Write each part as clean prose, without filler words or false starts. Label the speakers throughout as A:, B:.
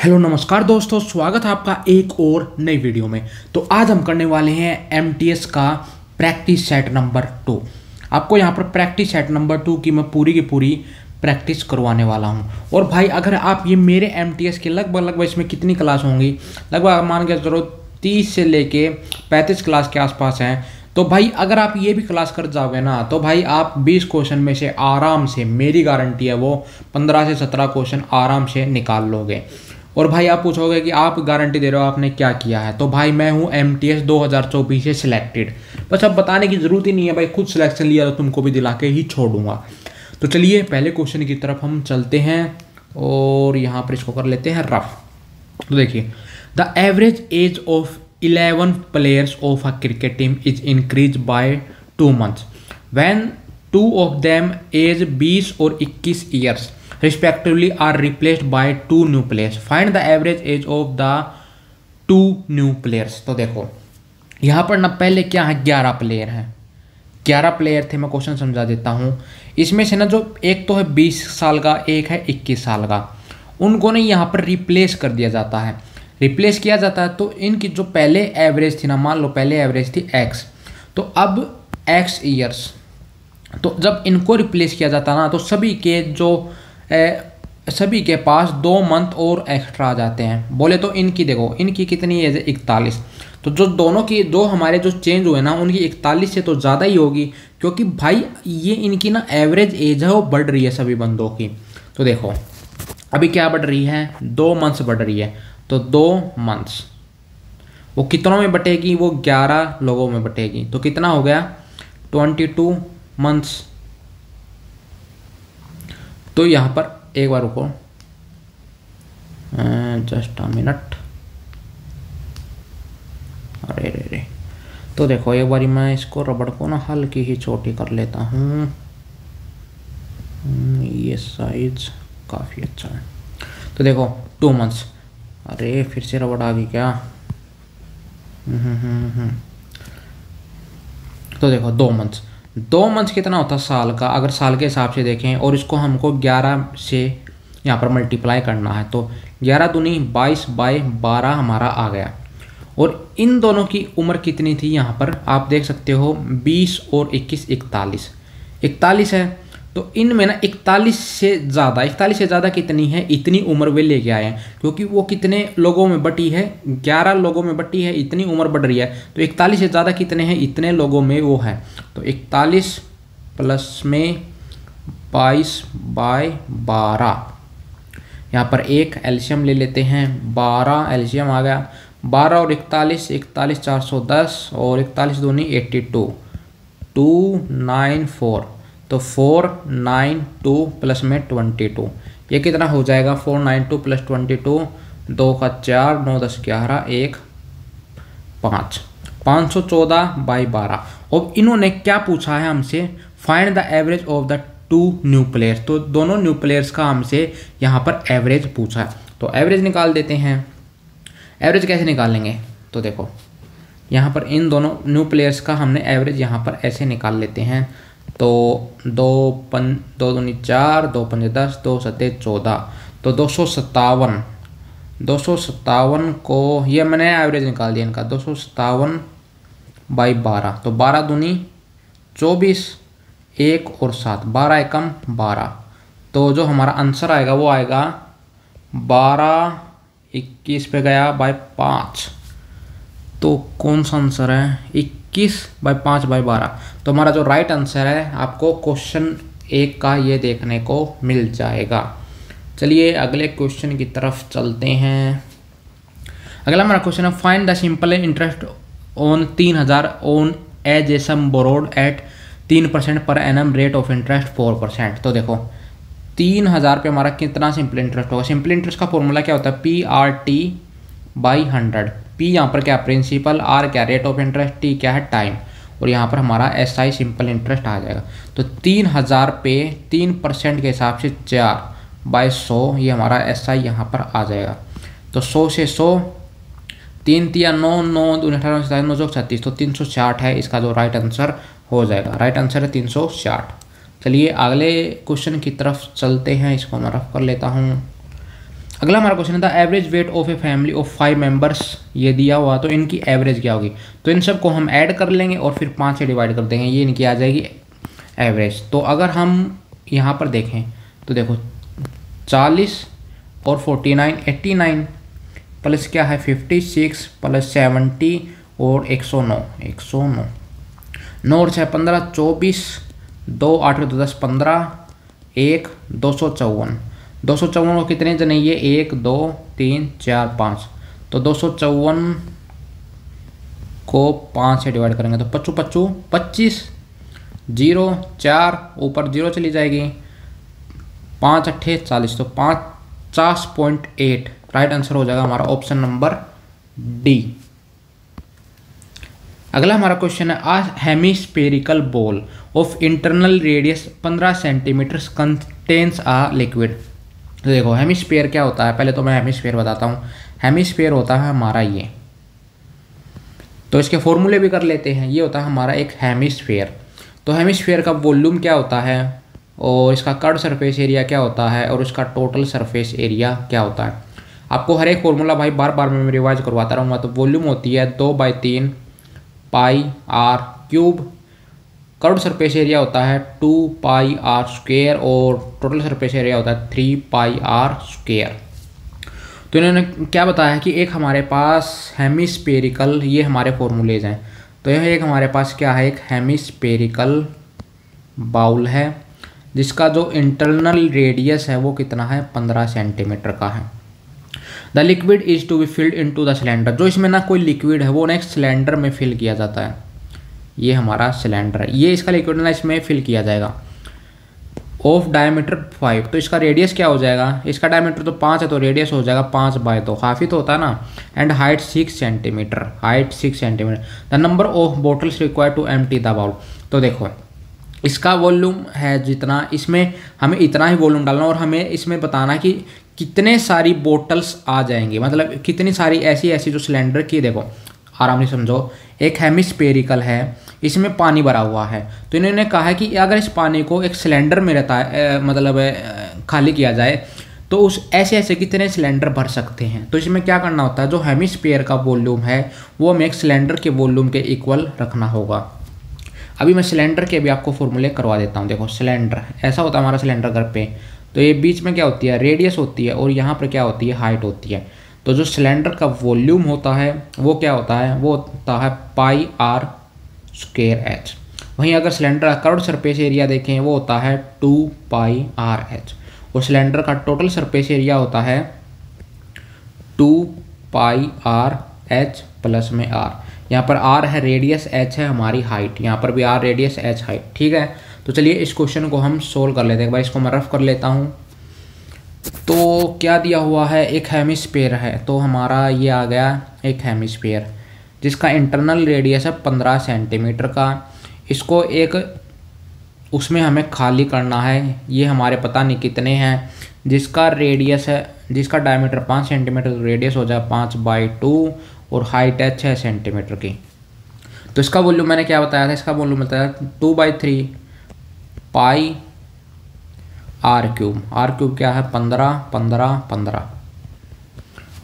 A: Hello नमस्कार दोस्तों, स्वागत है आपका एक और नई वीडियो में। तो आज हम करने वाले हैं एमटीएस का प्रैक्टिस सेट नंबर 2। आपको यहाँ पर प्रैक्टिस सेट नंबर 2 की मैं पूरी की पूरी प्रैक्टिस करवाने वाला हूँ। और भाई अगर आप ये मेरे एमटीएस के लगभग इसमें कितनी क्लास होंगी, लगभग मान के चलो 30 से लेके 35 क्लास के आसपास हैं। तो भाई अगर आप ये भी क्लास कर जाओगे ना तो भाई आप 20 क्वेश्चन में से आराम से, मेरी गारंटी है, वो 15 से 17 क्वेश्चन आराम से निकाल लोगे। और भाई आप पूछोगे कि आप गारंटी दे रहे हो, आपने क्या किया है? तो भाई मैं हूँ एमटीएस 2024 से सिलेक्टेड। बस अब बताने की ज़रूरत ही नहीं है भाई, खुद सिलेक्शन लिया तो तुमको भी दिला के ही छोड़ूंगा। तो चलिए पहले क्वेश्चन की तरफ हम चलते हैं और यहाँ पर इसको कर लेते हैं रफ। तो देखिए, the average age of 11 players of a cricket team is increase by 2 months when 2 of them age 20 और 21 years respectively are replaced by 2 new players. Find the average age of the 2 new players. तो देखो यहाँ पर ना पहले क्या है, 11 player हैं, 11 प्लेयर थे। मैं क्वेश्चन समझा देता हूँ। इसमें से ना जो एक तो है 20 साल का, एक है 21 साल का, उनको ना यहाँ पर रिप्लेस कर दिया जाता है। रिप्लेस किया जाता है तो इनकी जो पहले एवरेज थी ना, मान लो पहले एवरेज थी x, तो अब x ईयर्स, तो जब इनको रिप्लेस किया जाता ना तो सभी के पास 2 मंथ और एक्स्ट्रा आ जाते हैं। बोले तो इनकी देखो, इनकी कितनी एज है, 41। तो जो दोनों की दो हमारे जो चेंज हुए ना, उनकी 41 से तो ज़्यादा ही होगी, क्योंकि भाई ये इनकी ना एवरेज एज है वो बढ़ रही है सभी बंदों की। तो देखो अभी क्या बढ़ रही है, 2 मंथ्स बढ़ रही है। तो 2 मंथ्स वो कितनों में बटेगी, वो 11 लोगों में बटेगी। तो कितना हो गया, 22 मंथ्स। तो यहाँ पर एक बार रुको, जस्ट अ मिनट। अरे रे रे, तो देखो एक बारी मैं इसको रबड़ को ना हल्की ही छोटी कर लेता हूँ। ये साइज काफ़ी अच्छा है। तो देखो 2 मंथ्स, अरे फिर से रबड़ आ गई क्या? तो देखो 2 मंथ्स, 2 मंथ्स कितना होता है साल का, अगर साल के हिसाब से देखें, और इसको हमको 11 से यहाँ पर मल्टीप्लाई करना है। तो 11 दूनी 22 बाय 12 हमारा आ गया। और इन दोनों की उम्र कितनी थी, यहाँ पर आप देख सकते हो 20 और 21, 41 है। तो इनमें ना 41 से ज़्यादा कितनी है, इतनी उम्र वे लेके आए हैं, क्योंकि वो कितने लोगों में बटी है, 11 लोगों में बटी है, इतनी उम्र बढ़ रही है। तो 41 से ज़्यादा कितने हैं, इतने लोगों में वो है। तो 41 प्लस में 22 बाय 12, यहाँ पर एक एल्शियम ले लेते हैं, 12 एल्शियम आ गया। 12 और 41, 410 और 41 दूनी 82, 294। तो 492 प्लस में 22, ये कितना हो जाएगा, 492 प्लस 22, 2 का 4, 9 10 11, 1 5, 514 बाई 12। और इन्होंने क्या पूछा है हमसे, find the average of the 2 new players. तो दोनों न्यू प्लेयर्स का हमसे यहाँ पर एवरेज पूछा है। तो एवरेज निकाल देते हैं। एवरेज कैसे निकालेंगे, तो देखो यहाँ पर इन दोनों न्यू प्लेयर्स का हमने एवरेज यहाँ पर ऐसे निकाल लेते हैं। तो 2 दूनी 4, 2 पंजे 10, 2 सत्ते 14, तो 257 को ये मैंने एवरेज निकाल दिया इनका, 257 बाई 12। तो 12 दूनी 24, 1 और 7, 12 एकम 12। तो जो हमारा आंसर आएगा वो आएगा 12, 21 पे गया बाई 5। तो कौन सा आंसर है, 21 बाई 5 बाई 12। तो हमारा जो राइट आंसर है आपको क्वेश्चन 1 का ये देखने को मिल जाएगा। चलिए अगले क्वेश्चन की तरफ चलते हैं। अगला हमारा क्वेश्चन है, find the simple interest on 3000 on as a sum borrowed at 3% per annum, rate of interest 4%। तो देखो 3000 पे हमारा कितना सिंपल इंटरेस्ट होगा। सिंपल इंटरेस्ट का फॉर्मूला क्या होता है, PRT बाई 100। P यहाँ पर क्या, प्रिंसिपल, R क्या, रेट ऑफ इंटरेस्ट, T क्या है, टाइम, और यहाँ पर हमारा SI सिंपल इंटरेस्ट आ जाएगा। तो 3000 पे 3% के हिसाब से 4 बाई 100, ये हमारा SI यहाँ पर आ जाएगा। तो 100 से 100, 3 3 9 9 2 18 9 36, तो 360 है इसका जो राइट आंसर हो जाएगा। राइट आंसर है 360। चलिए अगले क्वेश्चन की तरफ चलते हैं, इसको मैं रफ कर लेता हूँ। अगला हमारा क्वेश्चन था average weight of a family of 5 members, ये दिया हुआ तो इनकी एवरेज क्या होगी। तो इन सब को हम ऐड कर लेंगे और फिर 5 से डिवाइड कर देंगे, ये इनकी आ जाएगी एवरेज। तो अगर हम यहाँ पर देखें तो देखो 40 और 49 89 प्लस क्या है 56 प्लस 70 और 109 9 और 6 15 24 2 8 2 10 15 1 254 को कितने जने ये 1 2 3 4 5, तो 254 को 5 से डिवाइड करेंगे तो 25 0 4 ऊपर 0 चली जाएगी, 5 8 40, तो 50.8 राइट आंसर हो जाएगा हमारा ऑप्शन नंबर डी। अगला हमारा क्वेश्चन है a hemispherical bowl of internal radius 15 centimetre contains a liquid. तो देखो हेमिस्फीयर क्या होता है, पहले तो मैं हेमिस्फीयर बताता हूँ। हेमिस्फीयर होता है हमारा ये, तो इसके फॉर्मूले भी कर लेते हैं। ये होता है हमारा एक हेमिस्फीयर। तो हेमिस्फीयर का वॉल्यूम क्या होता है और इसका कर्व सरफेस एरिया क्या होता है और उसका टोटल सरफेस एरिया क्या होता है। आपको हर एक फॉर्मूला भाई बार बार मैं रिवाइज करवाता रहूँगा। तो वॉल्यूम होती है 2/3 pi r cube, curve surface area होता है 2 पाई आर स्क्वेयर और टोटल सरफेस एरिया होता है 3 पाई आर स्क्वेयर। तो इन्होंने क्या बताया कि एक हमारे पास हेमिस्फेरिकल, ये हमारे फॉर्मूलेज हैं। तो यह एक हमारे पास क्या है, एक हेमिस्फेरिकल बाउल है जिसका जो इंटरनल रेडियस है वो कितना है 15 सेंटीमीटर का है। The liquid is to be filled into the cylinder. जो इसमें ना कोई लिक्विड है वो ना एक सिलेंडर में फिल किया जाता है। ये हमारा सिलेंडर है, ये इसका लिक्विड ना इसमें फिल किया जाएगा। ऑफ डायमीटर 5, तो इसका रेडियस क्या हो जाएगा, इसका डायमीटर तो 5 है तो रेडियस हो जाएगा 5/2, काफ़ी तो होता है ना। And height 6 centimetre, the number of bottles required to empty the bowl. तो देखो इसका वॉल्यूम है जितना, इसमें हमें इतना ही वॉल्यूम डालना और हमें इसमें बताना कि कितने सारी बोटल्स आ जाएंगी, मतलब कितनी सारी ऐसी जो सिलेंडर की, देखो आराम से समझो। एक हेमिस्फेरिकल है, इसमें पानी भरा हुआ है, तो इन्होंने कहा है कि अगर इस पानी को एक सिलेंडर में रहता है मतलब खाली किया जाए तो उस ऐसे कितने सिलेंडर भर सकते हैं। तो इसमें क्या करना होता है, जो हेमिस्फीयर का वॉल्यूम है वो हमें एक सिलेंडर के वॉल्यूम के इक्वल रखना होगा। अभी मैं सिलेंडर के भी आपको फॉर्मूले करवा देता हूँ। देखो सिलेंडर ऐसा होता है हमारा सिलेंडर घर पे, तो ये बीच में क्या होती है रेडियस होती है और यहाँ पर क्या होती है हाइट होती है। तो जो सिलेंडर का वॉल्यूम होता है वो क्या होता है, वो होता है पाई आर स्क्वायर एच। वहीं अगर सिलेंडर का कर्व्ड सरफेस एरिया देखें वो होता है 2 पाई आर एच, और सिलेंडर का टोटल सरफेस एरिया होता है 2 पाई आर एच प्लस में आर। यहाँ पर आर है रेडियस, एच है हमारी हाइट, यहाँ पर भी आर रेडियस एच हाइट। ठीक है, तो चलिए इस क्वेश्चन को हम सोल्व कर लेते हैं। भाई इसको मैं रफ कर लेता हूँ। तो क्या दिया हुआ है, एक हेमिस्फीयर है, तो हमारा ये आ गया एक हेमिस्फीयर जिसका इंटरनल रेडियस है 15 सेंटीमीटर का। इसको एक उसमें हमें खाली करना है, ये हमारे पता नहीं कितने हैं, जिसका रेडियस है, जिसका डायमीटर 5 सेंटीमीटर, रेडियस हो जाए 5/2 और हाइट है 6 सेंटीमीटर की। तो इसका वॉल्यूम मैंने क्या बताया था, इसका वॉल्यूम बताया 2/3 pi r cube. Are cube क्या है 15 15 15,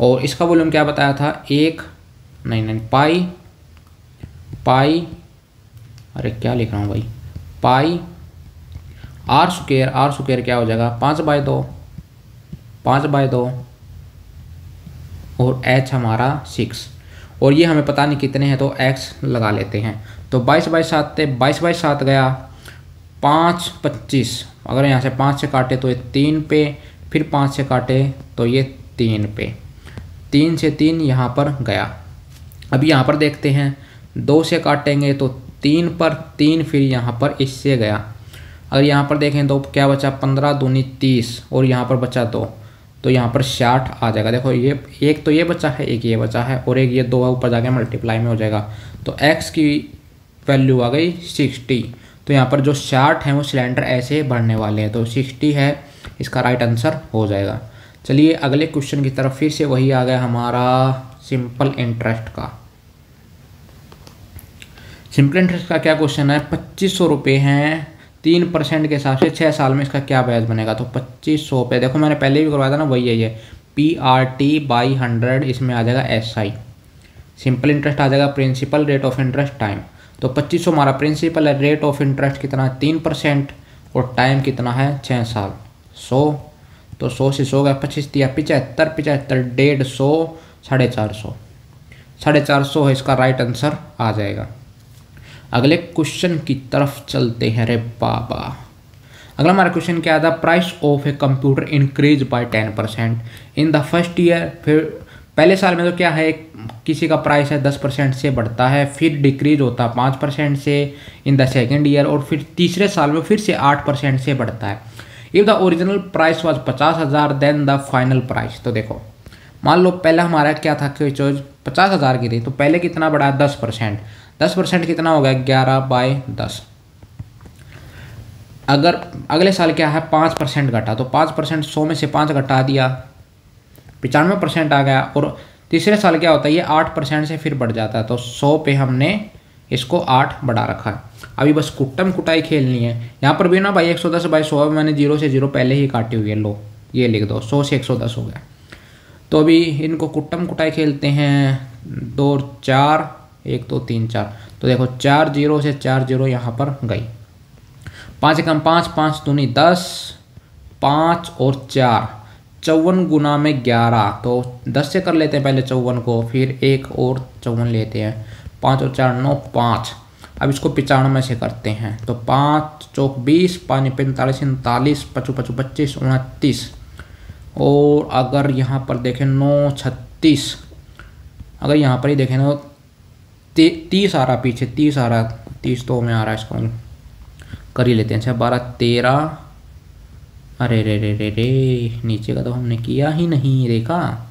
A: और इसका वॉल्यूम क्या बताया था पाई अरे क्या लिख रहा हूँ भाई, पाई आर स्क्वायर। आर स्क्वायर क्या हो जाएगा 5/2 और h हमारा 6, और ये हमें पता नहीं कितने हैं तो x लगा लेते हैं। तो 22/7 थे, 22/7 गया 5 25, अगर यहाँ से 5 से काटे तो ये 3 पे, फिर 5 से काटे तो ये 3 पे, 3 से 3 यहाँ पर गया। अब यहाँ पर देखते हैं 2 से काटेंगे तो 3 पर 3, फिर यहाँ पर इससे गया। अगर यहाँ पर देखें तो क्या बचा 15 दूनी 30 और यहाँ पर बचा 2, तो यहाँ पर 60 आ जाएगा। देखो ये एक तो ये बचा है, एक ये बचा है और एक ये 2 ऊपर जाके मल्टीप्लाई में हो जाएगा। तो x की वैल्यू आ गई 60। तो यहाँ पर जो 60 हैं वो सिलेंडर ऐसे भरने वाले हैं, तो 60 है इसका राइट आंसर हो जाएगा। चलिए अगले क्वेश्चन की तरफ, फिर से वही आ गया हमारा सिंपल इंटरेस्ट का। सिंपल इंटरेस्ट का क्या क्वेश्चन है, 2500 रुपये हैं 3% के हिसाब से 6 साल में इसका क्या ब्याज बनेगा। तो 2500 पे देखो मैंने पहले भी करवाया था ना, वही है ये PRT/100, इसमें आ जाएगा SI। सिंपल इंटरेस्ट आ जाएगा, principal rate of interest time. तो 2500 हमारा प्रिंसिपल है, रेट ऑफ इंटरेस्ट कितना है 3% और टाइम कितना है 6 साल। 100 तो 100 से 100 गया 25 दिया 75, 75 150, 450, 450 है इसका राइट आंसर आ जाएगा। अगले क्वेश्चन की तरफ चलते हैं रे बाबा। अगला हमारा क्वेश्चन क्या था, price of a computer increase by 10% in the first year. फिर पहले साल में तो क्या है, किसी का प्राइस है 10% से बढ़ता है, फिर डिक्रीज होता है 5% से इन द सेकेंड ईयर, और फिर तीसरे साल में फिर से 8% से बढ़ता है। If the original price was 50,000 then the final price. तो देखो मान लो पहला हमारा क्या था कि चीज 50,000 की थी, तो पहले कितना बढ़ा 10%, 10% कितना हो गया 11/10। अगर अगले साल क्या है 5% घटा, तो 5% 100 में से 5 घटा दिया 95% आ गया। और तीसरे साल क्या होता है ये 8% से फिर बढ़ जाता है, तो 100 पे हमने इसको 8 बढ़ा रखा है। अभी बस कुट्टम कुटाई खेलनी है। यहाँ पर भी ना भाई 110/100 मैंने 0 से 0 पहले ही काटी हुई है, लो ये लिख दो 100 से 110 हो गया। तो अभी इनको कुट्टम कुटाई खेलते हैं, 2 और 4 1 2 3 4। तो देखो 4 0 से 4 0 यहाँ पर गई, 5 कम 5, 5 दूनी 10, 5 और 4 54 गुना में 11। तो 10 से कर लेते हैं पहले 54 को, फिर 1 और 54 लेते हैं, 5 और 4 9 5। अब इसको 95 से करते हैं, तो 5 चौक 20, 5 45 39, 5 5 25 29। और अगर यहाँ पर देखें 9 36, अगर यहाँ पर ही देखें ना 30 आ रहा पीछे, 30 आ रहा, 30 तो में आ रहा है, इसको कर ही लेते हैं। अच्छा 12 13, अरे रे रे रे रे नीचे का तो हमने किया ही नहीं देखा।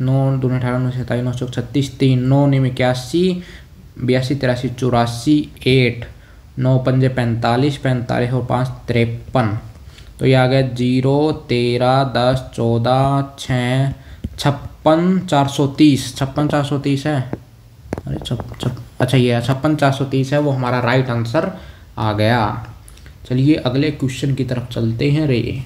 A: 9 दूनी 18 9 27 9 चौक 36 3 9 9 81 82 83 84 8 9 पंजे 45 45 और 5 53। तो ये आ गया 0 13 10 14 6 56 430, 56 430 है। अरे अच्छा ये 56 430 है, वो हमारा राइट आंसर आ गया। चलिए अगले क्वेश्चन की तरफ चलते हैं रे।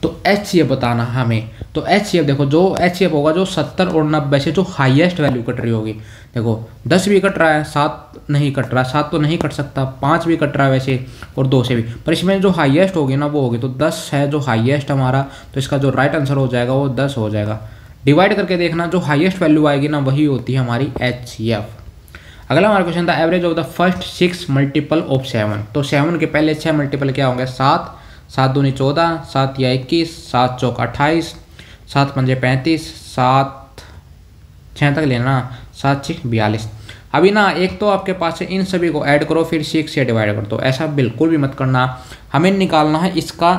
A: तो HCF बताना हमें। तो HCF देखो, जो HCF होगा जो 70 और 90 से जो हाईएस्ट वैल्यू कट रही होगी। देखो 10 भी कट रहा है, 7 नहीं कट रहा, 7 तो नहीं कट सकता, 5 भी कट रहा है वैसे, और 2 से भी, पर इसमें जो हाईएस्ट होगी ना वो होगी। तो 10 है जो हाईएस्ट हमारा, तो इसका जो राइट आंसर हो जाएगा वो 10 हो जाएगा। डिवाइड करके देखना, जो हाईएस्ट वैल्यू आएगी ना वही होती है हमारी HCF। अगला हमारा क्वेश्चन था average of the first 6 multiple of 7। तो 7 के पहले 6 मल्टीपल क्या होंगे 7, 7 दूनी 14, 7 या 21, 7 चौक 28, 7 पंजे 35, 7 6 तक लेना, 7 6 42। अभी ना एक तो आपके पास है, इन सभी को ऐड करो फिर 6 से डिवाइड कर दो, ऐसा बिल्कुल भी मत करना। हमें निकालना है इसका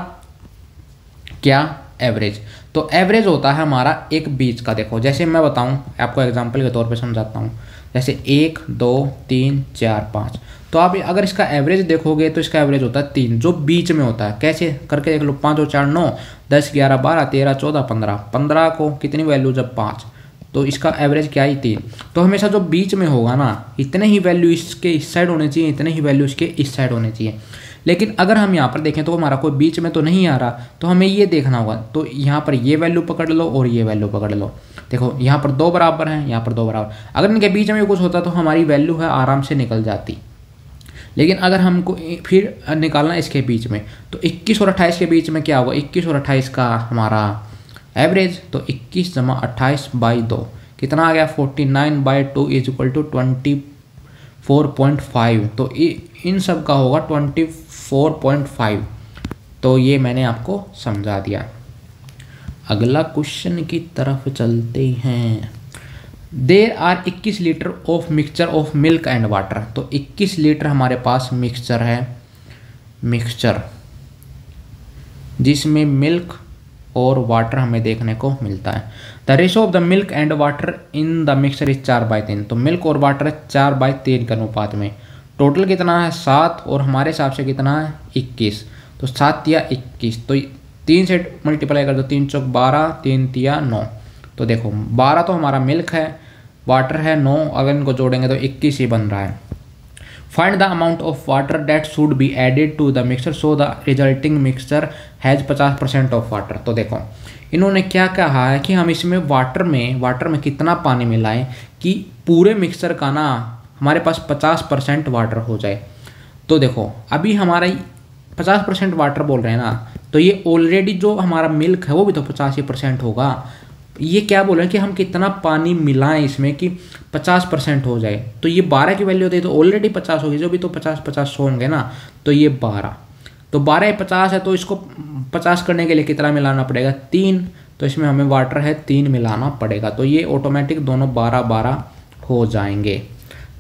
A: क्या एवरेज। तो एवरेज होता है हमारा एक बीच का। देखो जैसे मैं बताऊं आपको एग्जांपल के तौर पे समझाता हूं, जैसे 1 2 3 4 5। तो आप अगर इसका एवरेज देखोगे तो इसका एवरेज होता है 3, जो बीच में होता है। कैसे करके देख लो, 5 और 4 9, 10 11 12 13 14 15, 15 को कितनी वैल्यू जब 5, तो इसका एवरेज क्या ही 3। तो हमेशा जो बीच में होगा ना, इतने ही वैल्यू इसके इस साइड होने चाहिए, इतने ही वैल्यू इसके इस साइड होने चाहिए। लेकिन अगर हम यहाँ पर देखें तो हमारा कोई बीच में तो नहीं आ रहा, तो हमें ये देखना होगा। तो यहाँ पर ये वैल्यू पकड़ लो और ये वैल्यू पकड़ लो। देखो यहाँ पर 2 बराबर हैं, यहाँ पर 2 बराबर। अगर इनके बीच में कुछ होता तो हमारी वैल्यू है आराम से निकल जाती। लेकिन अगर हमको फिर निकालना इसके बीच में, तो 21 और 28 के बीच में क्या होगा, 21 और 28 का हमारा एवरेज। तो 21 जमा 28/2 कितना आ गया 49/2 इज इक्वल टू 24.5। तो इन सब का होगा 24.5। तो ये मैंने आपको समझा दिया। अगला क्वेश्चन की तरफ चलते हैं। There are 21 litre of mixture of milk and water. तो 21 लीटर हमारे पास मिक्सचर है, मिक्सचर जिसमें मिल्क और वाटर हमें देखने को मिलता है। The ratio of the milk and water in the mixture is 4/3। तो मिल्क और वाटर 4/3 के अनुपात में। टोटल कितना है 7 और हमारे हिसाब से कितना है 21। तो 7 या 21, तो 3 से मल्टीप्लाई कर दो, 3 चौक 12, 3 तिया 9। तो देखो 12 तो हमारा मिल्क है, वाटर है 9, अगर इनको जोड़ेंगे तो 21 ही बन रहा है। Find the amount of water that should be added to the mixture so the resulting mixture has 50% of water. तो देखो इन्होंने क्या कहा है कि हम इसमें वाटर में कितना पानी मिलाएं कि पूरे मिक्सचर का ना हमारे पास 50% वाटर हो जाए। तो देखो अभी हमारा 50% वाटर बोल रहे हैं ना, तो ये ऑलरेडी जो हमारा मिल्क है वो भी तो 50% होगा। ये क्या बोल रहे हैं कि हम कितना पानी मिलाएं इसमें कि 50% हो जाए। तो ये 12 की वैल्यू होती है तो ऑलरेडी 50 होगी, जो भी तो 50 होंगे ना, तो ये 12, तो 12 या 50 है, तो इसको 50 करने के लिए कितना मिलाना पड़ेगा 3, तो इसमें हमें वाटर है 3 मिलाना पड़ेगा। तो ये ऑटोमेटिक दोनों 12-12 हो जाएंगे,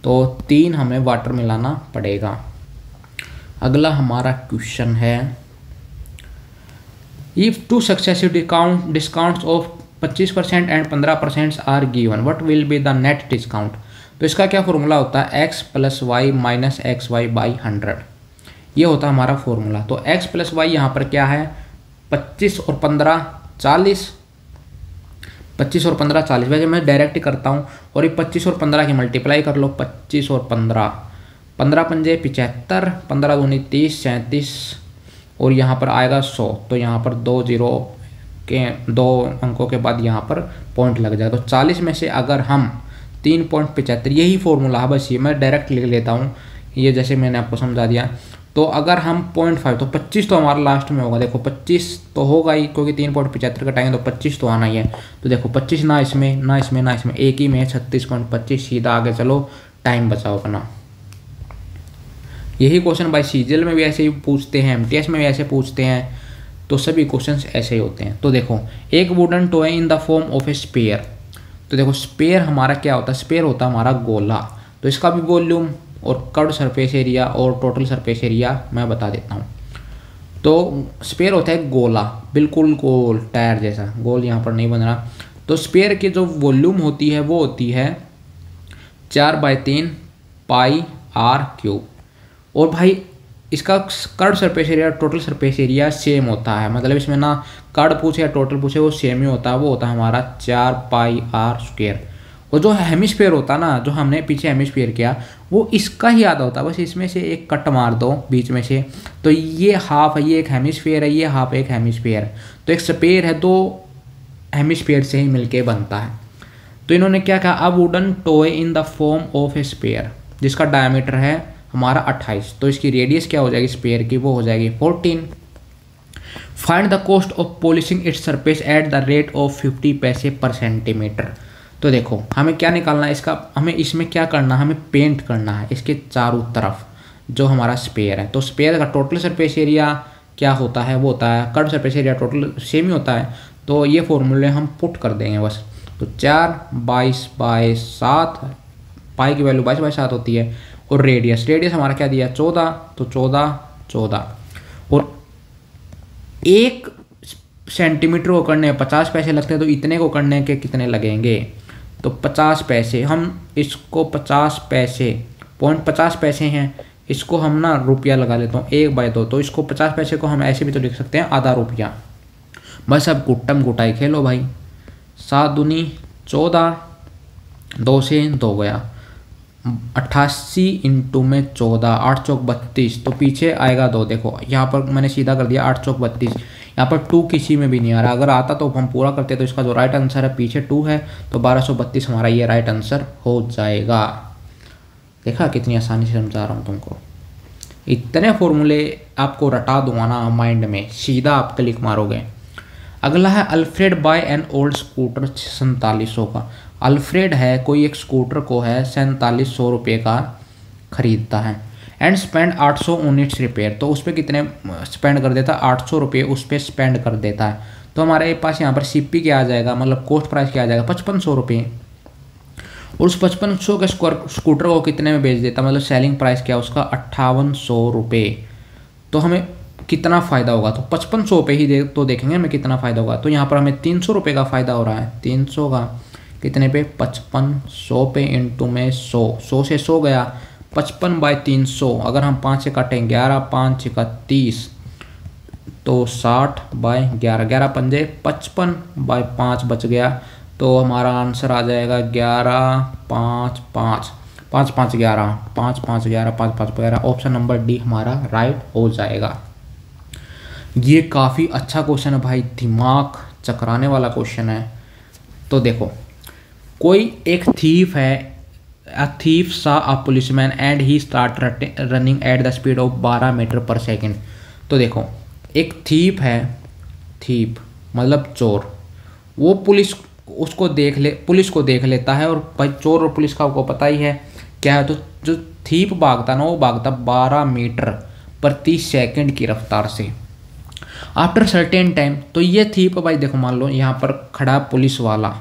A: तो 3 हमें वाटर मिलाना पड़ेगा। अगला हमारा क्वेश्चन है if two successive discounts of 25% and 15% are given what will be the net discount. तो इसका क्या फॉर्मूला होता है x + y - xy/100, ये होता है हमारा फॉर्मूला। तो x + y यहाँ पर क्या है 25 और 15 40, 25 और 15 40। वैसे मैं डायरेक्ट करता हूँ और ये 25 और 15 की मल्टीप्लाई कर लो, 25 और 15, 15 पंजे 75, 15 दूनी 30 37 और यहाँ पर आएगा 100। तो यहाँ पर 2 0 के 2 अंकों के बाद यहाँ पर पॉइंट लग जाएगा। तो 40 में से अगर हम 3.75, यही फॉर्मूला है, बस ये मैं डायरेक्ट लिख लेता हूँ, ये जैसे मैंने आपको समझा दिया। तो अगर हम 0.5, तो 25 तो हमारा लास्ट में होगा। देखो 25 तो होगा ही, क्योंकि 3.75 कटाएंगे तो 25 तो आना ही है। तो देखो 25 ना इसमें ना इसमें ना इसमें, एक ही में 36.25, सीधा आगे चलो, टाइम बचाओ अपना। यही क्वेश्चन भाई सीजीएल में भी ऐसे ही पूछते हैं, एमटीएस में भी ऐसे पूछते हैं, तो सभी क्वेश्चंस ऐसे ही होते हैं। तो देखो एक wooden toy in the form of a sphere. तो देखो स्पेयर हमारा क्या होता है, स्पेयर होता है हमारा गोला। तो इसका भी वॉल्यूम और कर्व सरफेस एरिया और टोटल सरफेस एरिया मैं बता देता हूँ। तो स्पेयर होता है गोला, बिल्कुल गोल, टायर जैसा, गोल यहाँ पर नहीं बन रहा। तो स्पेयर की जो वॉल्यूम होती है वो होती है 4/3 πr³। और भाई इसका curve surface area total surface area same होता है, मतलब इसमें ना कर्व पूछे या टोटल पूछे वो सेम ही होता है, वो होता है हमारा 4πr²। और जो हेमिस्फीयर होता है ना, जो हमने पीछे हेमिस्फीयर किया, वो इसका ही आधा होता है, बस इसमें से एक कट मार दो बीच में से, तो ये हाफ है, ये एक हेमिस्फीयर है, ये हाफ एक हेमिस्फीयर। तो एक स्पेयर है, 2 हेमिस्फीयर से ही मिलके बनता है। तो इन्होंने क्या कहा, a wooden toy in the form of a sphere, जिसका डायमीटर है हमारा 28, तो इसकी रेडियस क्या हो जाएगी स्पेयर की, वो हो जाएगी 14। Find the cost of polishing its surface at the rate of 50 पैसे पर सेंटीमीटर। तो देखो हमें क्या निकालना है इसका, हमें इसमें क्या करना है, हमें पेंट करना है इसके चारों तरफ जो हमारा स्पेयर है। तो स्पेयर का टोटल सरफेस एरिया क्या होता है, वो होता है curve surface area, total same ही होता है। तो ये फॉर्मूले हम पुट कर देंगे बस। तो 4/7, पाई की वैल्यू 22/7 होती है। और रेडियस हमारा क्या दिया 14, तो 14 और 1 सेंटीमीटर को करने में 50 पैसे लगते हैं, तो इतने को करने के कितने लगेंगे, तो 50 पैसे। हम इसको 50 पैसे, 0.50 पैसे हैं, इसको हम ना रुपया लगा लेता हूँ 1/2, तो इसको 50 पैसे को हम ऐसे भी तो लिख सकते हैं आधा रुपया। बस अब गुट्टम गुटाई खेलो भाई, 7 दूनी 14, 2 से 2 गया, 88 इंटू में 14, 8 चौक 32, तो पीछे आएगा 2। देखो यहाँ पर मैंने सीधा कर दिया 8 चौक 32, यहाँ पर 2 किसी में भी नहीं आ रहा, अगर आता तो हम पूरा करते। तो इसका जो राइट आंसर है पीछे 2 है, तो 1232 हमारा ये राइट आंसर हो जाएगा। देखा कितनी आसानी से समझा रहा हूँ तुमको, इतने फॉर्मूले आपको रटा दूंगा ना माइंड में, सीधा आप क्लिक मारोगे। अगला है Alfred buy an old scooter 4700 का। अल्फ्रेड है, कोई एक स्कूटर को है 4700 रुपये का खरीदता है, एंड स्पेंड 800 यूनिट्स रिपेयर। तो उस पर कितने स्पेंड कर देता है, 800 रुपये उस पर स्पेंड कर देता है। तो हमारे पास यहाँ पर सीपी क्या आ जाएगा, मतलब कॉस्ट प्राइस क्या आ जाएगा 5500 रुपये। और उस 5500 के स्कूटर को कितने में बेच देता, मतलब सेलिंग प्राइस क्या उसका 5800 रुपये। तो हमें कितना फ़ायदा होगा, तो 5500 पे ही तो देखेंगे हमें कितना फ़ायदा होगा। तो यहाँ पर हमें 300 रुपये का फ़ायदा हो रहा है, 300 का कितने पे 5500 पे इंटू में 100 से 100 गया, 55/300। अगर हम 5 से काटें 11, 5 × 30, तो 60/11, 11 पंजे 55/5 बच गया। तो हमारा आंसर आ जाएगा 11, 5, 5। 5 5 11, 5 5 11, 5 5 11, ऑप्शन नंबर डी हमारा राइट हो जाएगा। ये काफ़ी अच्छा क्वेश्चन है भाई, दिमाग चकराने वाला क्वेश्चन है। तो देखो, कोई एक थीफ है, a thief saw a policeman and he start running at the speed of 12 metre per second. तो देखो, एक थीफ है, थीफ मतलब चोर, वो पुलिस को देख लेता है, और भाई चोर और पुलिस का आपको पता ही है क्या है। तो जो थीप भागता ना, वो भागता 12 मीटर प्रति सेकंड की रफ्तार से आफ्टर सर्टेन टाइम। तो ये थीप भाई देखो, मान लो यहाँ पर खड़ा पुलिस वाला,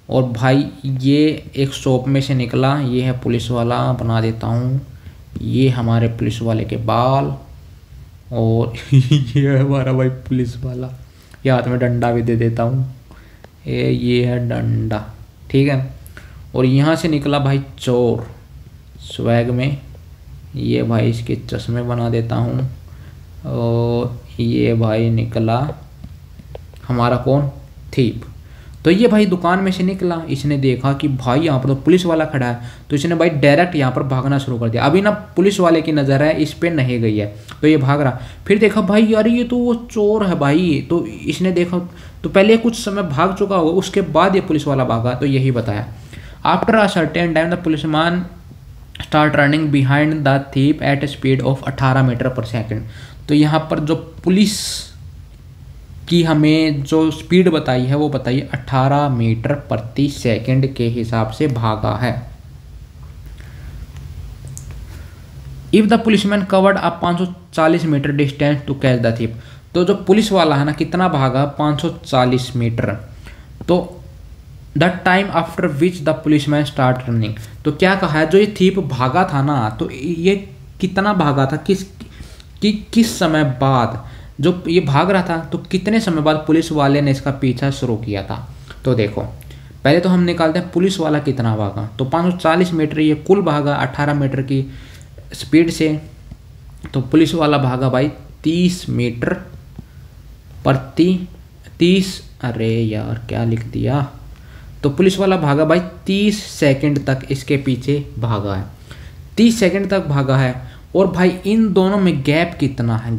A: और भाई ये एक शॉप में से निकला, ये है पुलिस वाला, बना देता हूँ, ये हमारे पुलिस वाले के बाल, और ये है हमारा भाई पुलिस वाला, ये हाथ में डंडा भी दे देता हूँ, ये है डंडा, ठीक है। और यहाँ से निकला भाई चोर स्वैग में, ये भाई इसके चश्मे बना देता हूँ, और ये भाई निकला हमारा कौन, थीप। तो ये भाई दुकान में से निकला, इसने देखा कि भाई यहाँ पर तो पुलिस वाला खड़ा है, तो इसने भाई डायरेक्ट यहाँ पर भागना शुरू कर दिया। अभी ना पुलिस वाले की नज़र है इस पे नहीं गई है, तो ये भाग रहा। फिर देखा भाई यार ये तो वो चोर है भाई, तो इसने देखा, तो पहले कुछ समय भाग चुका होगा, उसके बाद ये पुलिस वाला भागा, तो यही बताया। After a certain time the policeman start running behind the thief at speed of 18 metre per second. तो यहाँ पर जो पुलिस की हमें जो स्पीड बताई है वो बताइए 18 मीटर प्रति सेकंड के हिसाब से भागा है। If the policeman covered a 540 metre distance to catch the thief. तो जो पुलिस वाला है ना कितना भागा, 540 मीटर। तो the time after which the policeman start running. तो क्या कहा है, जो ये थीप भागा था ना, तो ये कितना भागा था, किस समय बाद जो ये भाग रहा था, तो कितने समय बाद पुलिस वाले ने इसका पीछा शुरू किया था। तो देखो, पहले तो हम निकालते हैं पुलिस वाला कितना भागा। तो 540 मीटर ये कुल भागा 18 मीटर की स्पीड से। तो पुलिस वाला भागा भाई 30 मीटर प्रति 30, अरे यार क्या लिख दिया। तो पुलिस वाला भागा भाई 30 सेकंड तक इसके पीछे भागा है, 30 सेकंड तक भागा है। और भाई इन दोनों में गैप कितना है,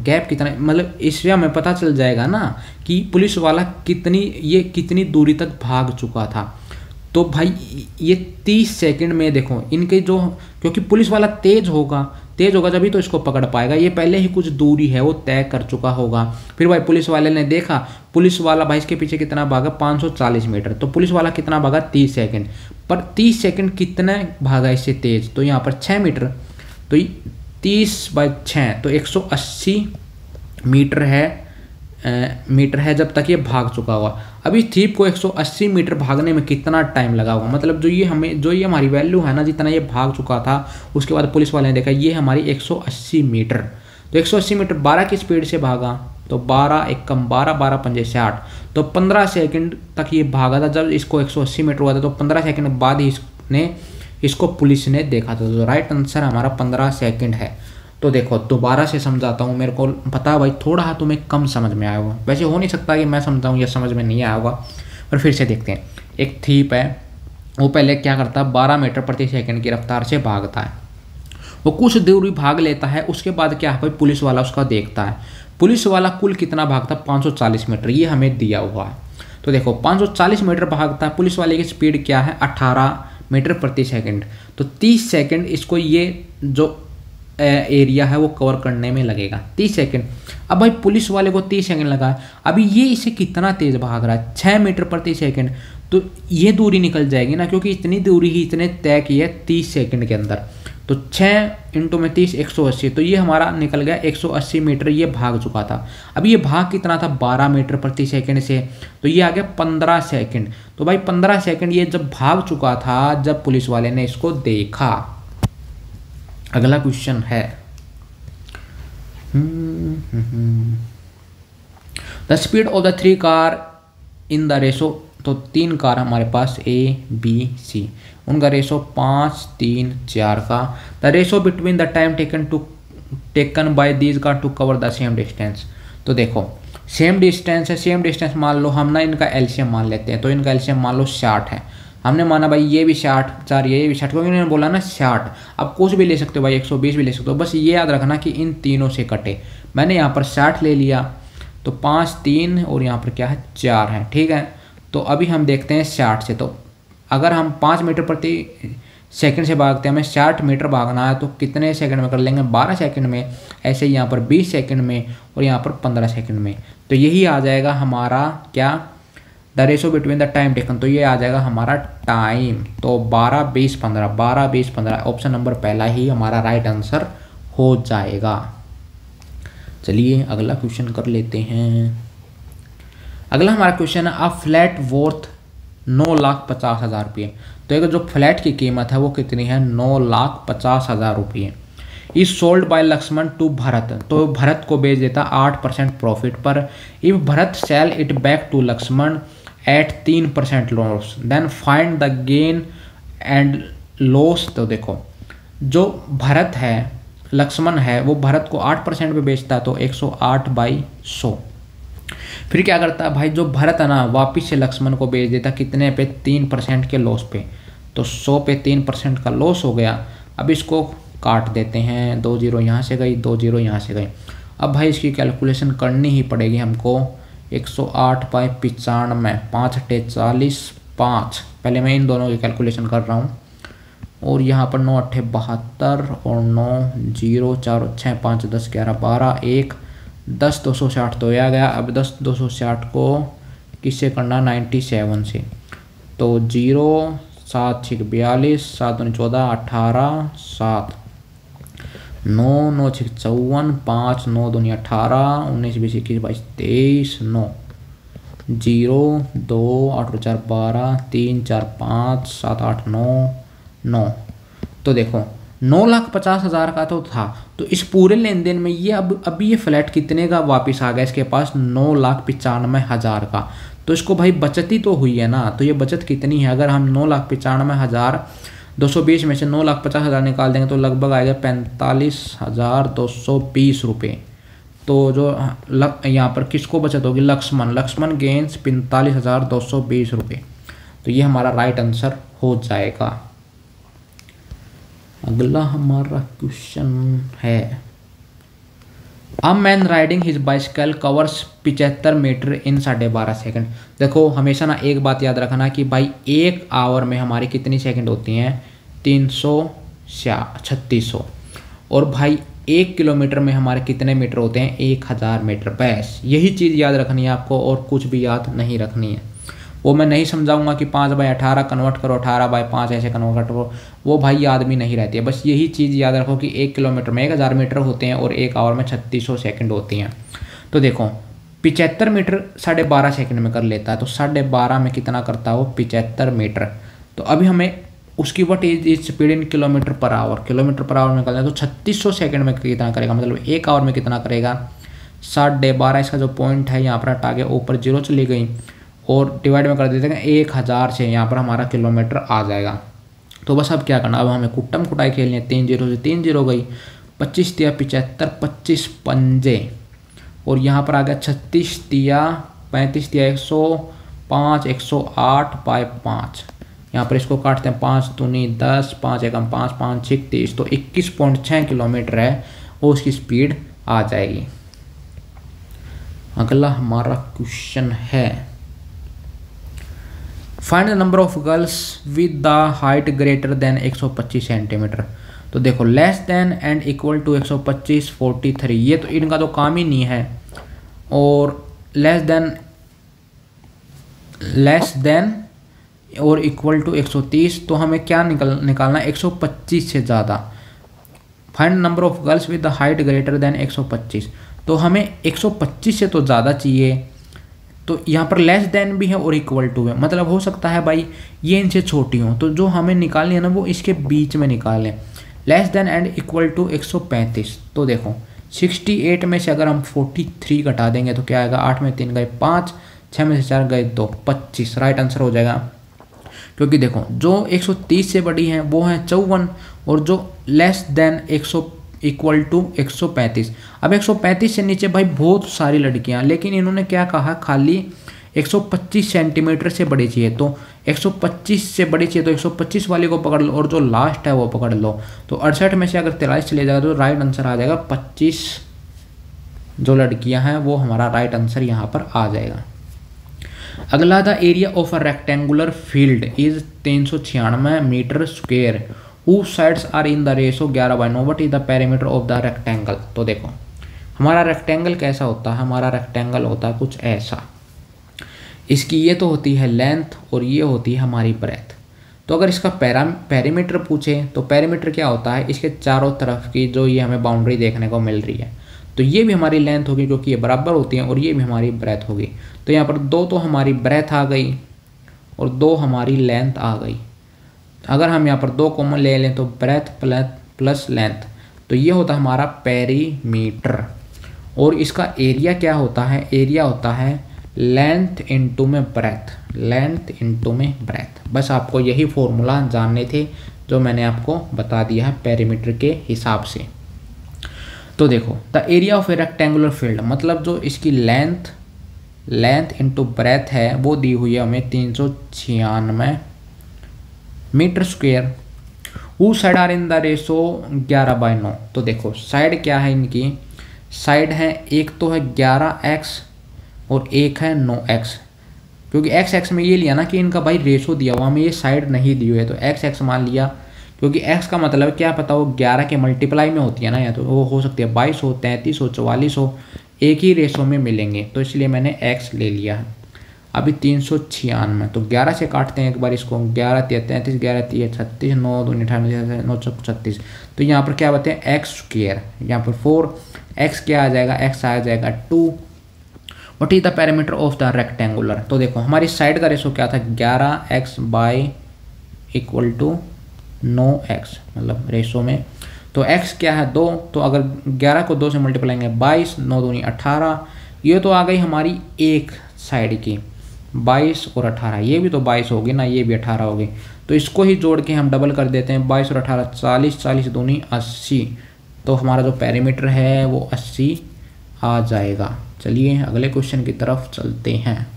A: मतलब इससे हमें पता चल जाएगा ना कि पुलिस वाला कितनी दूरी तक भाग चुका था। तो भाई ये 30 सेकंड में देखो इनके जो, क्योंकि पुलिस वाला तेज होगा जब ही तो इसको पकड़ पाएगा, ये पहले ही कुछ दूरी है वो तय कर चुका होगा। फिर भाई पुलिस वाले ने देखा, पुलिस वाला भाई इसके पीछे कितना भागा, 540 मीटर। तो पुलिस वाला कितना भागा, 30 सेकंड। पर 30 सेकंड कितना भागा इससे तेज, तो यहाँ पर 6 मीटर। तो 30/6 तो 180 मीटर है जब तक ये भाग चुका होगा। अभी थीप को 180 मीटर भागने में कितना टाइम लगा होगा, मतलब जो ये हमारी वैल्यू है ना, जितना ये भाग चुका था, उसके बाद पुलिस वाले ने देखा ये हमारी 180 मीटर। तो 180 मीटर 12 की स्पीड से भागा, तो 12 एक कम 12, 12 पंजे 60, तो 15 सेकंड तक ये भागा था। जब इसको 180 मीटर हुआ था तो 15 सेकंड बाद ही इसको पुलिस ने देखा था। तो राइट आंसर हमारा 15 सेकंड है। तो देखो दोबारा से समझाता हूँ, मेरे को पता भाई थोड़ा तुम्हें कम समझ में आया होगा, वैसे हो नहीं सकता कि मैं समझाऊँ या समझ में नहीं आया होगा, पर फिर से देखते हैं। एक थीप है, वो पहले क्या करता है, 12 मीटर प्रति सेकंड की रफ्तार से भागता है, वो कुछ दूरी भाग लेता है, उसके बाद क्या है भाई पुलिस वाला उसका देखता है। पुलिस वाला कुल कितना भागता है, 540 मीटर, ये हमें दिया हुआ है। तो देखो 540 मीटर भागता है, पुलिस वाले की स्पीड क्या है, 18 मीटर प्रति सेकंड। तो 30 सेकंड इसको ये जो एरिया है वो कवर करने में लगेगा, 30 सेकंड। अब भाई पुलिस वाले को 30 सेकंड लगा, अभी ये इसे कितना तेज भाग रहा है, 6 मीटर प्रति सेकंड। तो ये दूरी निकल जाएगी ना, क्योंकि इतनी दूरी ही इतने तय की है 30 सेकंड के अंदर। तो 6 इंटू में 30 180, तो ये हमारा निकल गया 180 मीटर ये भाग चुका था। अब ये भाग कितना था, 12 मीटर प्रति सेकंड से, तो ये आ गया 15 सेकंड। तो भाई 15 सेकंड ये जब भाग चुका था जब पुलिस वाले ने इसको देखा। अगला क्वेश्चन है, the speed of the 3 car in the ratio. तो 3 कार हमारे पास ABC, उनका रेशो 5 3 4 का। The ratio between the time taken by these car to cover the same distance. तो देखो सेम डिस्टेंस है, सेम डिस्टेंस मान लो हम ना इनका एलसीएम मान लेते हैं, तो इनका एलसीएम मान लो 60 है। हमने माना भाई ये भी 60 4 ये भी 60, क्योंकि उन्होंने बोला ना 60। अब कुछ भी ले सकते हो भाई, 120 भी ले सकते हो, बस ये याद रखना कि इन तीनों से कटे। मैंने यहाँ पर 60 ले लिया, तो 5 3 और यहाँ पर क्या है 4 है, ठीक है। तो अभी हम देखते हैं 60 से, तो अगर हम 5 मीटर प्रति सेकंड से भागते हैं, हमें 60 मीटर भागना है, तो कितने सेकंड में कर लेंगे, 12 सेकंड में। ऐसे ही यहाँ पर 20 सेकंड में और यहाँ पर 15 सेकंड में। तो यही आ जाएगा हमारा क्या, the ratio between the time taken, तो ये आ जाएगा हमारा टाइम। तो 12 20 15, 12 20 15 ऑप्शन नंबर पहला ही हमारा राइट आंसर हो जाएगा। चलिए अगला क्वेश्चन कर लेते हैं। अगला हमारा क्वेश्चन है, अ फ्लैट वर्थ 9,50,000 रुपये। तो एक जो फ्लैट की कीमत है वो कितनी है, 9,50,000 रुपये। Is sold by Lakshman to Bharat, तो भरत को बेच देता 8% प्रॉफिट पर। If Bharat sell it back to Lakshman at 3% loss, then find the gain and loss. तो देखो जो भरत है, लक्ष्मण है, वो भरत को 8% पे बेचता है, तो 108/100। फिर क्या करता है भाई, जो भरत है ना वापिस से लक्ष्मण को बेच देता कितने पे, 3% के लॉस पे। तो 100 पे 3% का लॉस हो गया। अब इसको काट देते हैं, 2 0 यहाँ से गई, 2 0 यहाँ से गई। अब भाई इसकी कैलकुलेशन करनी ही पड़ेगी हमको। 108/95, 5 × 40 5। पहले मैं इन दोनों की कैलकुलेशन कर रहा हूँ। और यहाँ पर 9 8 72 और 9 0 4 6 5 10 11 12 1 10 260 तो आ गया। अब 10 260 को किससे करना, 97 से। तो 0 7 6 42 7 2 14 18 7 9 9 6 54 5 9 2 18 19 20 21 22 23 9 0 2 8 4 12 3 4 5 7 8 9 9। तो देखो 9,50,000 का तो था, तो इस पूरे लेन देन में ये अभी ये फ्लैट कितने का वापस आ गया इसके पास, 9,95,000 का। तो इसको भाई बचत ही तो हुई है ना। तो ये बचत कितनी है, अगर हम 9,95,220 में से 9,50,000 निकाल देंगे तो लगभग आएगा 45,220 रुपये। तो जो यहाँ पर किसको बचत होगी, लक्ष्मण गेंस 45,220 रुपये। तो ये हमारा राइट आंसर हो जाएगा। अगला हमारा क्वेश्चन है, a man riding his bicycle covers 75 metre in 12.5 second. देखो हमेशा ना एक बात याद रखना कि भाई 1 आवर में हमारी कितनी सेकंड होती हैं, 3600। और भाई 1 किलोमीटर में हमारे कितने मीटर होते हैं, 1000 मीटर। बस यही चीज़ याद रखनी है आपको, और कुछ भी याद नहीं रखनी है। वो मैं नहीं समझाऊंगा कि 5/18 कन्वर्ट करो, 18/5 ऐसे कन्वर्ट करो, वो भाई याद भी नहीं रहती है। बस यही चीज़ याद रखो कि 1 किलोमीटर में 1000 मीटर होते हैं और 1 आवर में 3600 सेकंड होती हैं। तो देखो 75 मीटर 12.5 सेकंड में कर लेता है, तो 12.5 में कितना करता है वो, 75 मीटर। तो अभी हमें उसकी what is speed in kilometre per hour में करना है, तो 3600 सेकंड में कितना करेगा, मतलब 1 आवर में कितना करेगा, 12.5। इसका जो पॉइंट है यहाँ पर हटा के ऊपर 0 चली गई और डिवाइड में कर देते हैं 1000 से, यहाँ पर हमारा किलोमीटर आ जाएगा। तो बस अब क्या करना, अब हमें कुट्टम कुटाई खेलनी है। 3 0 से 3 0 गई, 25 × 75 25 पंजे, और यहाँ पर आ गया 36 × 35 × 105 108/5। यहाँ पर इसको काटते हैं, 5 दूनी 10 5 एकम 5 5 6 30, तो 21.6 किलोमीटर है वो उसकी स्पीड आ जाएगी। अगला हमारा क्वेश्चन है, find the number of girls with the height greater than 125 centimetre. तो देखो less than and equal to 125 43, ये तो इनका तो काम ही नहीं है। और लेस देन और इक्वल टू 130, तो हमें क्या निकालना है, 125 से ज़्यादा। Find number of girls with the height greater than 125, तो हमें 125 से तो ज़्यादा चाहिए। तो यहाँ पर लेस देन भी है और इक्वल टू है, मतलब हो सकता है भाई ये इनसे छोटी हो, तो जो हमें निकालनी है ना वो इसके बीच में निकालें। Less than and equal to 135, तो देखो 68 में से अगर हम 43 घटा देंगे तो क्या आएगा, 8 में 3 गए 5, 6 में से 4 गए 2, 25 राइट आंसर हो जाएगा। क्योंकि देखो जो 130 से बड़ी हैं वो हैं 54, और जो लेस देन 100 इक्वल टू 135। अब 135 से नीचे भाई बहुत सारी लड़कियां, लेकिन इन्होंने क्या कहा, खाली 125 सेंटीमीटर से बड़ी चाहिए, तो 125 से बड़ी चाहिए तो 125 वाली को पकड़ लो और जो लास्ट है वो पकड़ लो। तो 68 में से अगर 43 चले जाएगा तो राइट आंसर आ जाएगा 25। जो लड़कियां हैं वो हमारा राइट आंसर यहाँ पर आ जाएगा। अगला, the area of a rectangular field is 396 metre square whose sides are in the ratio 11/9, what is the perimeter of the rectangle। तो देखो हमारा रेक्टेंगल कैसा होता है, हमारा रेक्टेंगल होता है कुछ ऐसा। इसकी ये तो होती है लेंथ और ये होती है हमारी ब्रेथ। तो अगर इसका पेरीमीटर पूछे तो पेरीमीटर क्या होता है, इसके चारों तरफ की जो ये हमें बाउंड्री देखने को मिल रही है, तो ये भी हमारी लेंथ होगी क्योंकि ये बराबर होती है और ये भी हमारी ब्रेथ होगी। तो यहाँ पर 2 तो हमारी ब्रेथ आ गई और 2 हमारी लेंथ आ गई। अगर हम यहाँ पर 2 कॉमन ले लें तो ब्रेथ प्लस लेंथ, तो ये होता है हमारा पेरीमीटर। और इसका एरिया क्या होता है, एरिया होता है लेंथ इनटू में ब्रेथ, लेंथ इनटू में ब्रेथ। बस आपको यही फॉर्मूला जानने थे जो मैंने आपको बता दिया है पेरीमीटर के हिसाब से। तो देखो the area of A rectangular field, मतलब जो इसकी लेंथ इनटू ब्रेथ है वो दी हुई है हमें 396 मीटर स्क्वेयर। वो side are in the ratio 11/9। तो देखो साइड क्या है इनकी, साइड है एक तो है 11x और एक है 9x, क्योंकि x में ये लिया ना कि इनका भाई रेशो दिया हुआ, हमें ये साइड नहीं दी हुई है तो x मान लिया, क्योंकि x का मतलब क्या पता वो 11 के मल्टीप्लाई में होती है ना, या तो वो हो सकती है 22 हो, 33 हो, 44 हो, एक ही रेशो में मिलेंगे, तो इसलिए मैंने x ले लिया है। अभी 396, तो 11 से काटते हैं एक बार इसको, 11 33 11 36 9 2 18 9 36, तो यहाँ पर क्या बताते हैं एक्स स्क्वेयर, यहाँ पर 4x क्या आ जाएगा, x आ जाएगा 2। What is the parameter of the rectangular. तो देखो हमारी साइड का रेशो क्या था 11x by equal to 9x, मतलब रेशो में, तो x क्या है 2, तो अगर 11 को 2 से मल्टीप्लाई करेंगे 22, 9 दूनी 18, ये तो आ गई हमारी एक साइड की 22 और 18, ये भी तो 22 होगी ना, ये भी 18 होगी, तो इसको ही जोड़ के हम डबल कर देते हैं 22 और 18 40, 40 दूनी 80, तो हमारा जो पेरीमीटर है वो 80 आ जाएगा। चलिए अगले क्वेश्चन की तरफ चलते हैं।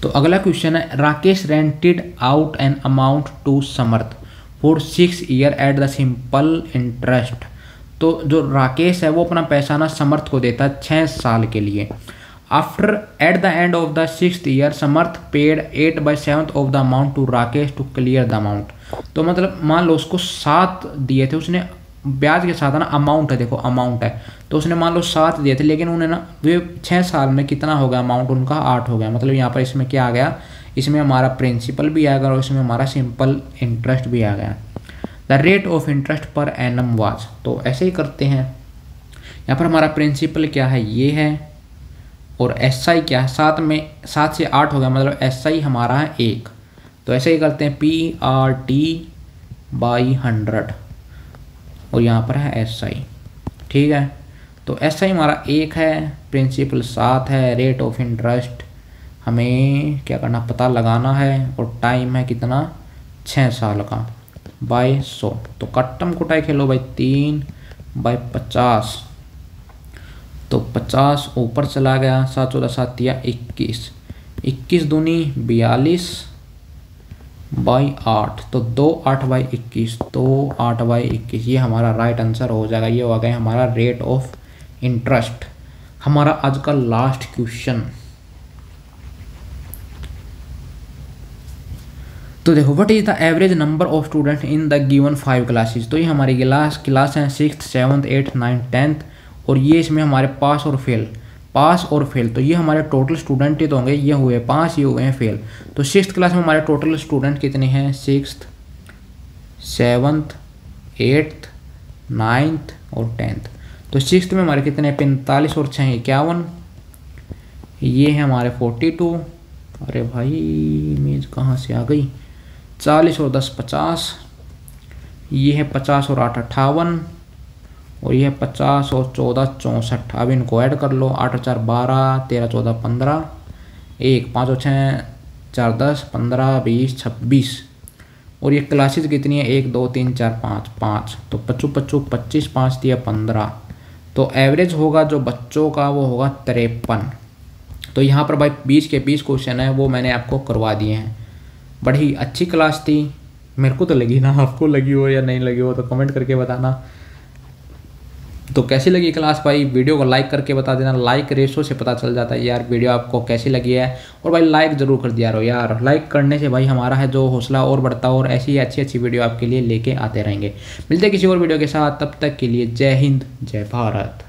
A: तो अगला क्वेश्चन है, Rakesh rented out an amount to Samarth for 6 year at the simple interest. तो जो राकेश है वो अपना पैसा ना समर्थ को देता है 6 साल के लिए। After at the end of the 6th year Samarth paid 8/7 of the amount to Rakesh to clear the amount. तो मतलब मान लो उसको 7 दिए थे उसने, ब्याज के साथ है ना, अमाउंट है, देखो अमाउंट है, तो उसने मान लो 7 दिए थे, लेकिन उन्हें ना वे 6 साल में कितना हो गया अमाउंट उनका 8 हो गया। मतलब यहाँ पर इसमें क्या आ गया, इसमें हमारा प्रिंसिपल भी आ गया और इसमें हमारा सिंपल इंटरेस्ट भी आ गया। The rate of interest per annum was, तो ऐसे ही करते हैं। यहाँ पर हमारा प्रिंसिपल क्या है, ये है, और SI क्या है, 7 से 8 हो गया, मतलब SI हमारा है 1, तो ऐसे ही करते हैं PRT/100 और यहाँ पर है SI, ठीक है। तो SI हमारा 1 है, प्रिंसिपल 7 है, रेट ऑफ इंटरेस्ट हमें क्या करना, पता लगाना है, और टाइम है कितना 6 साल का, बाई 100। तो कट्टम कुटाई खेलो भाई 3/50, तो 50 ऊपर चला गया, 7 14 7 या 21, 21 दूनी 42 बाई 8, तो 2 8/21, तो 8/21 ये हमारा राइट आंसर हो जाएगा। ये हो गया हमारा रेट ऑफ इंटरेस्ट। हमारा आज का लास्ट क्वेश्चन, तो देखो what is the average number of student in the given 5 classes. तो ये हमारी क्लास हैं 6th 7th 8th 9th 10th, और ये इसमें हमारे पास और फेल, तो ये हमारे टोटल स्टूडेंट ही तो होंगे, ये हुए 5, ये हुए हैं फेल। तो 6th क्लास में हमारे टोटल स्टूडेंट कितने हैं, 6th 7th 8th 9th और 10th। तो 6th में हमारे कितने 45 और 6 51, ये है हमारे 42, अरे भाई इमेज कहाँ से आ गई, 40 और 10 50, ये है 50 और 8 58, और ये है 50 और 14 64। अब इनको ऐड कर लो, 8 4 12 13 14 15, 1 5 और 6 4 10 15 20 26, और ये क्लासेस कितनी है 1 2 3 4 5 5, तो 25 25 25 5 दिया 15, तो एवरेज होगा जो बच्चों का वो होगा 53। तो यहाँ पर भाई 20 के 20 क्वेश्चन है वो मैंने आपको करवा दिए हैं। बड़ी अच्छी क्लास थी, मेरे को तो लगी ना, आपको लगी हो या नहीं लगी हो तो कमेंट करके बताना। तो कैसी लगी क्लास भाई, वीडियो को लाइक करके बता देना। लाइक रेशो से पता चल जाता है यार वीडियो आपको कैसी लगी है। और भाई लाइक ज़रूर कर दिया रहो यार, लाइक करने से भाई हमारा है जो हौसला और बढ़ता और ऐसी ही अच्छी अच्छी वीडियो आपके लिए लेके आते रहेंगे। मिलते हैं किसी और वीडियो के साथ, तब तक के लिए जय हिंद जय भारत।